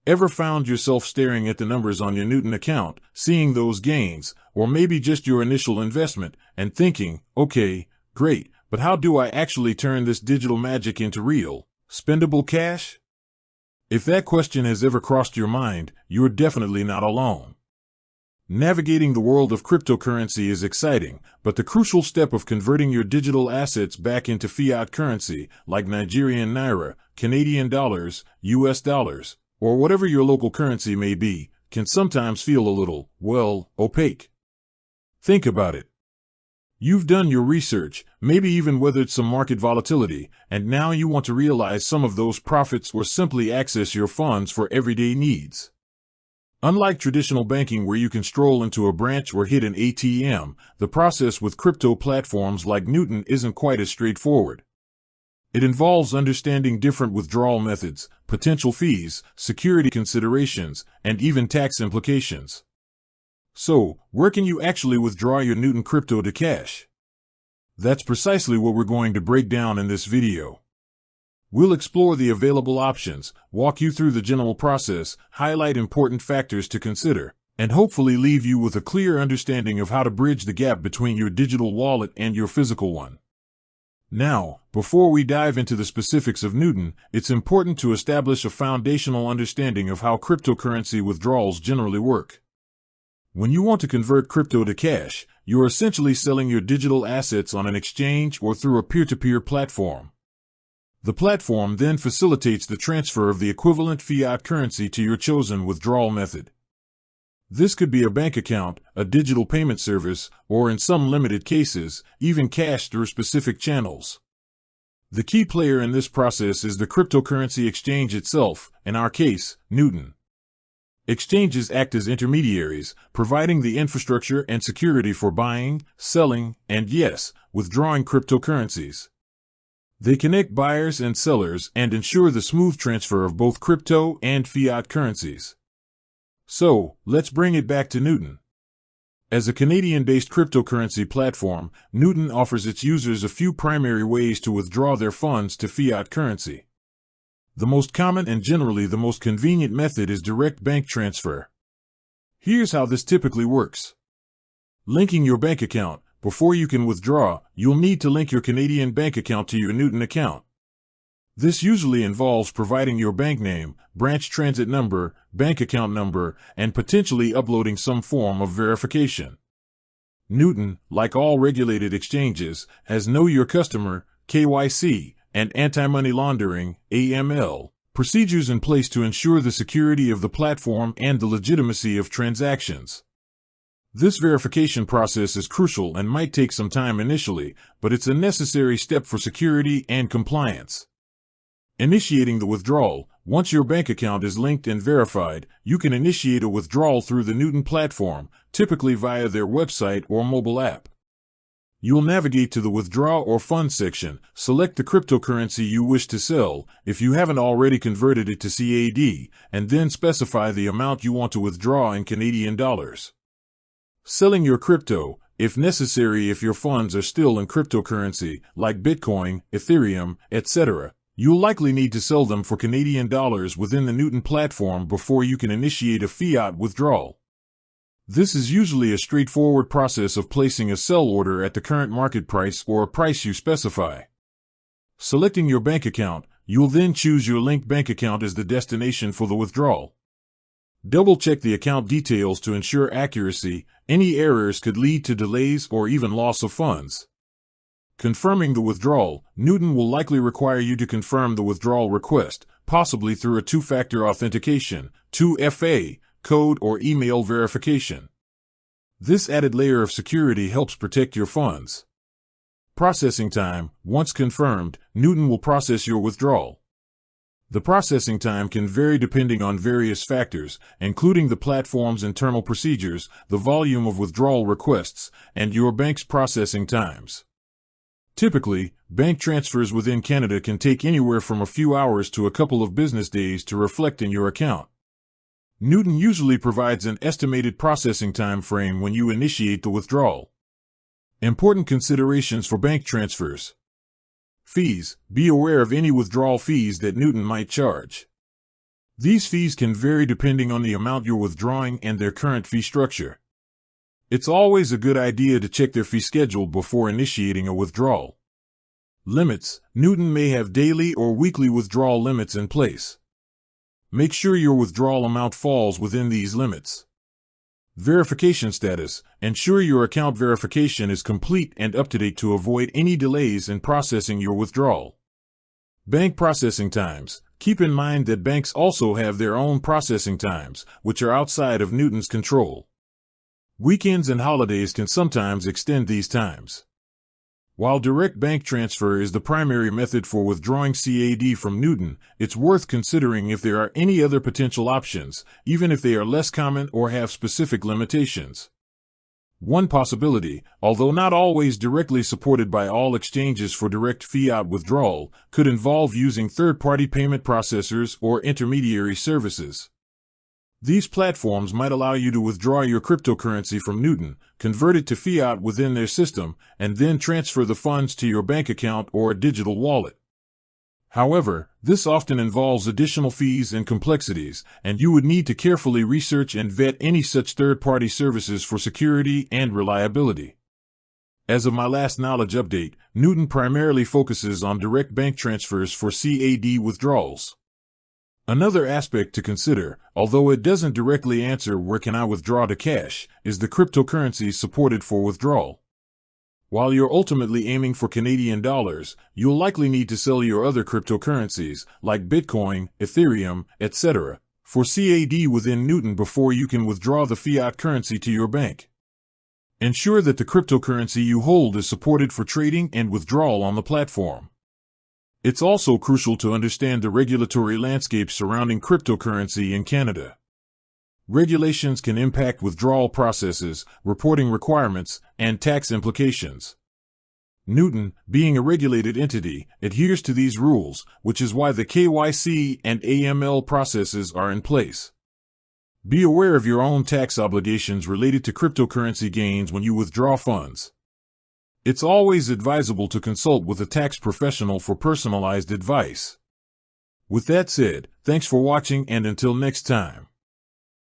Ever found yourself staring at the numbers on your Newton account, seeing those gains, or maybe just your initial investment, and thinking, okay, great, but how do I actually turn this digital magic into real, spendable cash? If that question has ever crossed your mind, you're definitely not alone. Navigating the world of cryptocurrency is exciting, but the crucial step of converting your digital assets back into fiat currency, like Nigerian naira, Canadian dollars, US dollars, or whatever your local currency may be, can sometimes feel a little, well, opaque. Think about it. You've done your research, maybe even weathered some market volatility, and now you want to realize some of those profits or simply access your funds for everyday needs. Unlike traditional banking where you can stroll into a branch or hit an ATM, the process with crypto platforms like Newton isn't quite as straightforward. It involves understanding different withdrawal methods, potential fees, security considerations, and even tax implications. So, where can you actually withdraw your Newton crypto to cash? That's precisely what we're going to break down in this video. We'll explore the available options, walk you through the general process, highlight important factors to consider, and hopefully leave you with a clear understanding of how to bridge the gap between your digital wallet and your physical one. Now, before we dive into the specifics of Newton, it's important to establish a foundational understanding of how cryptocurrency withdrawals generally work. When you want to convert crypto to cash, you're essentially selling your digital assets on an exchange or through a peer-to-peer platform. The platform then facilitates the transfer of the equivalent fiat currency to your chosen withdrawal method. This could be a bank account, a digital payment service, or in some limited cases, even cash through specific channels. The key player in this process is the cryptocurrency exchange itself, in our case, Newton. Exchanges act as intermediaries, providing the infrastructure and security for buying, selling, and yes, withdrawing cryptocurrencies. They connect buyers and sellers and ensure the smooth transfer of both crypto and fiat currencies. So, let's bring it back to Newton. As a Canadian-based cryptocurrency platform, Newton offers its users a few primary ways to withdraw their funds to fiat currency. The most common and generally the most convenient method is direct bank transfer. Here's how this typically works. Linking your bank account. Before you can withdraw, you'll need to link your Canadian bank account to your Newton account. This usually involves providing your bank name, branch transit number, bank account number, and potentially uploading some form of verification. Newton, like all regulated exchanges, has Know Your Customer, KYC, and anti-money laundering, AML, procedures in place to ensure the security of the platform and the legitimacy of transactions. This verification process is crucial and might take some time initially, but it's a necessary step for security and compliance. Initiating the withdrawal. Once your bank account is linked and verified, you can initiate a withdrawal through the Newton platform, typically via their website or mobile app. You'll navigate to the Withdraw or Fund section, select the cryptocurrency you wish to sell, if you haven't already converted it to CAD, and then specify the amount you want to withdraw in Canadian dollars. Selling your crypto, if necessary if your funds are still in cryptocurrency, like Bitcoin, Ethereum, etc., you'll likely need to sell them for Canadian dollars within the Newton platform before you can initiate a fiat withdrawal. This is usually a straightforward process of placing a sell order at the current market price or a price you specify. Selecting your bank account, you'll then choose your linked bank account as the destination for the withdrawal. Double-check the account details to ensure accuracy. Any errors could lead to delays or even loss of funds. Confirming the withdrawal. Newton will likely require you to confirm the withdrawal request, possibly through a two-factor authentication, 2FA, code or email verification. This added layer of security helps protect your funds. Processing time. Once confirmed, Newton will process your withdrawal. The processing time can vary depending on various factors, including the platform's internal procedures, the volume of withdrawal requests, and your bank's processing times. Typically, bank transfers within Canada can take anywhere from a few hours to a couple of business days to reflect in your account. Newton usually provides an estimated processing time frame when you initiate the withdrawal. Important considerations for bank transfers. Fees. Be aware of any withdrawal fees that Newton might charge. These fees can vary depending on the amount you're withdrawing and their current fee structure. It's always a good idea to check their fee schedule before initiating a withdrawal. Limits: Newton may have daily or weekly withdrawal limits in place. Make sure your withdrawal amount falls within these limits. Verification status: ensure your account verification is complete and up to date to avoid any delays in processing your withdrawal. Bank processing times: keep in mind that banks also have their own processing times, which are outside of Newton's control. Weekends and holidays can sometimes extend these times. While direct bank transfer is the primary method for withdrawing CAD from Newton, it's worth considering if there are any other potential options, even if they are less common or have specific limitations. One possibility, although not always directly supported by all exchanges for direct fiat withdrawal, could involve using third-party payment processors or intermediary services. These platforms might allow you to withdraw your cryptocurrency from Newton, convert it to fiat within their system, and then transfer the funds to your bank account or a digital wallet. However, this often involves additional fees and complexities, and you would need to carefully research and vet any such third-party services for security and reliability. As of my last knowledge update, Newton primarily focuses on direct bank transfers for CAD withdrawals. Another aspect to consider, although it doesn't directly answer where can I withdraw to cash, is the cryptocurrencies supported for withdrawal. While you're ultimately aiming for Canadian dollars, you'll likely need to sell your other cryptocurrencies, like Bitcoin, Ethereum, etc., for CAD within Newton before you can withdraw the fiat currency to your bank. Ensure that the cryptocurrency you hold is supported for trading and withdrawal on the platform. It's also crucial to understand the regulatory landscape surrounding cryptocurrency in Canada. Regulations can impact withdrawal processes, reporting requirements, and tax implications. Newton, being a regulated entity, adheres to these rules, which is why the KYC and AML processes are in place. Be aware of your own tax obligations related to cryptocurrency gains when you withdraw funds. It's always advisable to consult with a tax professional for personalized advice. With that said, thanks for watching and until next time.